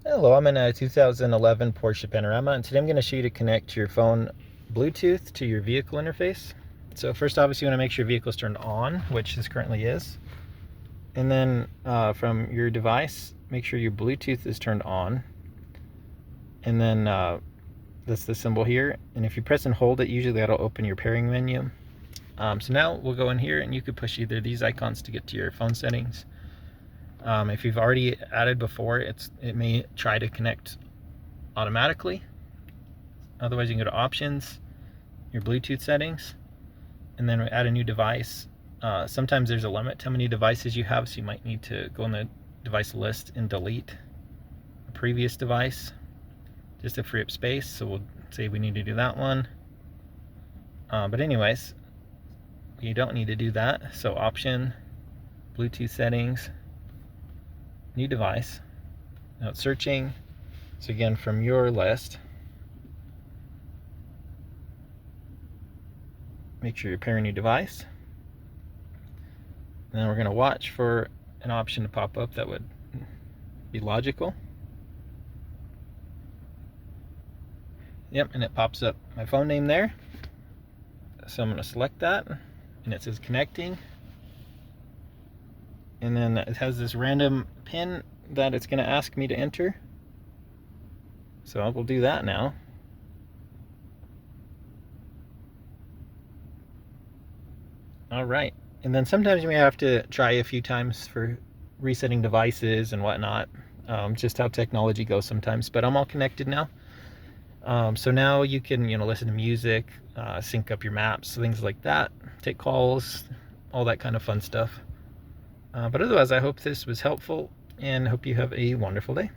Hello, I'm in a 2011 Porsche Panamera, and today I'm going to show you to connect your phone Bluetooth to your vehicle interface. So first, obviously, you want to make sure your vehicle is turned on, which this currently is. And then from your device, make sure your Bluetooth is turned on. And then that's the symbol here. And if you press and hold it, usually that'll open your pairing menu. So now we'll go in here, and you could push either of these icons to get to your phone settings. If you've already added before, it may try to connect automatically. Otherwise, you can go to options, your Bluetooth settings, and then add a new device. Sometimes there's a limit to how many devices you have, so you might need to go in the device list and delete a previous device just to free up space. So we'll say we need to do that one. But anyways, you don't need to do that. So option, Bluetooth settings, new device. Now it's searching. So again, from your list, make sure you're pairing your device. And then we're going to watch for an option to pop up that would be logical. Yep, and it pops up my phone name there. So I'm going to select that, and it says connecting. And then it has this random pin that it's going to ask me to enter. So I will do that now. All right. And then sometimes you may have to try a few times for resetting devices and whatnot. Just how technology goes sometimes. But I'm all connected now. So now you can, listen to music, sync up your maps, things like that, take calls, all that kind of fun stuff. But otherwise, I hope this was helpful and hope you have a wonderful day.